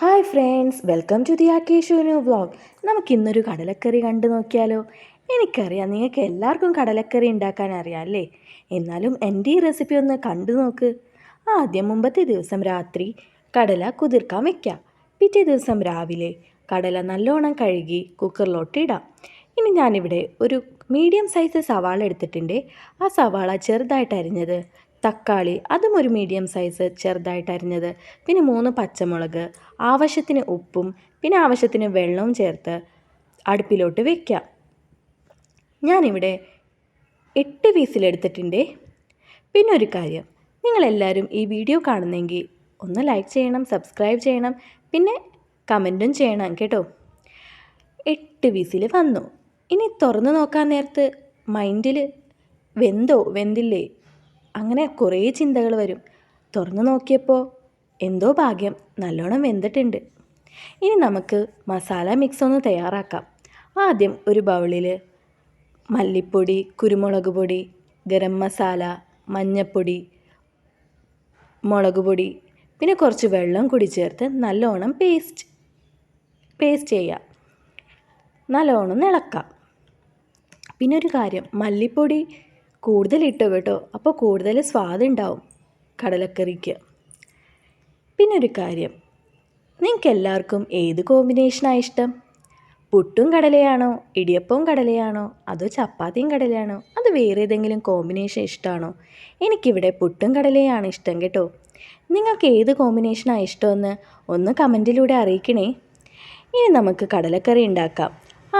Hi friends, welcome to the ആക്കേഷു vlog. നമുക്കിന്നൊരു കടലക്കറി കണ്ടു നോക്കിയാലോ? എനിക്കറിയാം നിങ്ങൾക്ക് എല്ലാവർക്കും കടലക്കറി ഉണ്ടാക്കാൻ അറിയാം അല്ലേ? എന്നാലും എൻ്റെ ഈ റെസിപ്പി ഒന്ന് കണ്ടു നോക്ക്. ആദ്യം മുമ്പത്തെ ദിവസം രാത്രി കടല കുതിർക്കാൻ വയ്ക്കാം. പിറ്റേ ദിവസം രാവിലെ കടല നല്ലോണം കഴുകി കുക്കറിലോട്ട് ഇടാം. ഇനി ഞാനിവിടെ ഒരു മീഡിയം സൈസ് സവാള എടുത്തിട്ടുണ്ട്. ആ സവാള ചെറുതായിട്ട് അരിഞ്ഞത്, തക്കാളി അതും ഒരു മീഡിയം സൈസ് ചെറുതായിട്ട് അരിഞ്ഞത്, പിന്നെ 3 പച്ചമുളക്, ആവശ്യത്തിന് ഉപ്പും പിന്നെ ആവശ്യത്തിന് വെള്ളവും ചേർത്ത് അടുപ്പിലോട്ട് വയ്ക്കാം. ഞാനിവിടെ 8 വിസിലെടുത്തിട്ടുണ്ട്. പിന്നെ ഒരു കാര്യം, നിങ്ങളെല്ലാവരും ഈ വീഡിയോ കാണുന്നെങ്കിൽ ഒന്ന് ലൈക്ക് ചെയ്യണം, സബ്സ്ക്രൈബ് ചെയ്യണം, പിന്നെ കമൻറ്റും ചെയ്യണം കേട്ടോ. 8 വിസിൽ വന്നു. ഇനി തുറന്ന് നോക്കാൻ നേരത്ത് മൈൻഡിൽ വെന്തോ വെന്തില്ലേ അങ്ങനെ കുറേ ചിന്തകൾ വരും. തുറന്ന് നോക്കിയപ്പോൾ എന്തോ ഭാഗ്യം, നല്ലോണം വെന്തിട്ടുണ്ട്. ഇനി നമുക്ക് മസാല മിക്സ് ഒന്ന് തയ്യാറാക്കാം. ആദ്യം ഒരു ബൗളിൽ മല്ലിപ്പൊടി, കുരുമുളക് പൊടി, ഗരം മസാല, മഞ്ഞൾപ്പൊടി, മുളക് പൊടി, പിന്നെ കുറച്ച് വെള്ളം കൂടി ചേർത്ത് നല്ലോണം പേസ്റ്റ് ചെയ്യുക. നല്ലോണം ഇളക്കാം. പിന്നെ ഒരു കാര്യം, മല്ലിപ്പൊടി കൂടുതൽ ഇട്ടോ കേട്ടോ, അപ്പോൾ കൂടുതൽ സ്വാദുണ്ടാവും കടലക്കറിക്ക്. പിന്നെ ഒരു കാര്യം, നിങ്ങൾക്ക് എല്ലാവർക്കും ഏത് കോമ്പിനേഷനാണ് ഇഷ്ടം? പുട്ടും കടലയാണോ, ഇടിയപ്പവും കടലയാണോ, അതോ ചപ്പാത്തിയും കടലയാണോ, അത് വേറെ ഏതെങ്കിലും കോമ്പിനേഷൻ ഇഷ്ടമാണോ? എനിക്കിവിടെ പുട്ടും കടലയാണ് ഇഷ്ടം കേട്ടോ. നിങ്ങൾക്ക് ഏത് കോമ്പിനേഷനാണ് ഇഷ്ടമെന്ന് ഒന്ന് കമൻറ്റിലൂടെ അറിയിക്കണേ. ഇനി നമുക്ക് കടലക്കറി ഉണ്ടാക്കാം.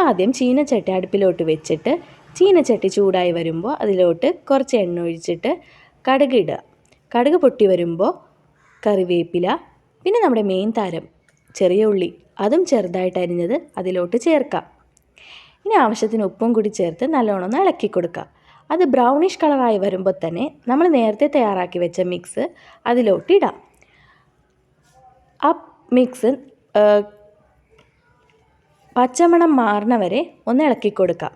ആദ്യം ചീനച്ചട്ടി അടുപ്പിലോട്ട് വെച്ചിട്ട് ചീനച്ചട്ടി ചൂടായി വരുമ്പോൾ അതിലോട്ട് കുറച്ച് എണ്ണ ഒഴിച്ചിട്ട് കടുക് ഇടുക. കടുക് പൊട്ടി വരുമ്പോൾ കറിവേപ്പില, പിന്നെ നമ്മുടെ മെയിൻ താരം ചെറിയ ഉള്ളി, അതും ചെറുതായിട്ട് അരിഞ്ഞത് അതിലോട്ട് ചേർക്കാം. ഇനി ആവശ്യത്തിന് ഉപ്പും കൂടി ചേർത്ത് നല്ലോണം ഒന്ന് ഇളക്കി കൊടുക്കുക. അത് ബ്രൗണിഷ് കളറായി വരുമ്പോൾ തന്നെ നമ്മൾ നേരത്തെ തയ്യാറാക്കി വെച്ച മിക്സ് അതിലോട്ട് ഇടാം. ആ മിക്സ് പച്ചമണം മാറണ വരെ ഒന്ന് ഇളക്കി കൊടുക്കാം.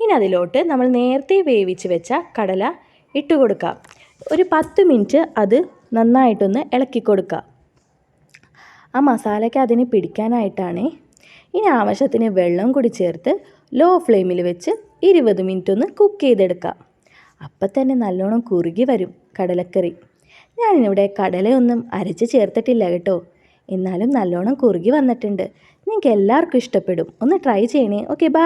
ഇനി അതിലോട്ട് നമ്മൾ നേരത്തെ വേവിച്ച് വെച്ച കടല ഇട്ട് കൊടുക്കാം. ഒരു 10 മിനിറ്റ് അത് നന്നായിട്ടൊന്ന് ഇളക്കി കൊടുക്കുക. ആ മസാലയ്ക്ക് അതിന് പിടിക്കാനായിട്ടാണ്. ഇനി ആവശ്യത്തിന് വെള്ളം കൂടി ചേർത്ത് ലോ ഫ്ലെയിമിൽ വെച്ച് 20 മിനിറ്റ് ഒന്ന് കുക്ക് ചെയ്തെടുക്കാം. അപ്പം തന്നെ നല്ലോണം കുറുകി വരും കടലക്കറി. ഞാനിവിടെ കടലയൊന്നും അരച്ച് ചേർത്തിട്ടില്ല കേട്ടോ, എന്നാലും നല്ലോണം കുറുകി വന്നിട്ടുണ്ട്. നിങ്ങൾക്ക് എല്ലാവർക്കും ഇഷ്ടപ്പെടും. ഒന്ന് ട്രൈ ചെയ്യണേ. Okay, by.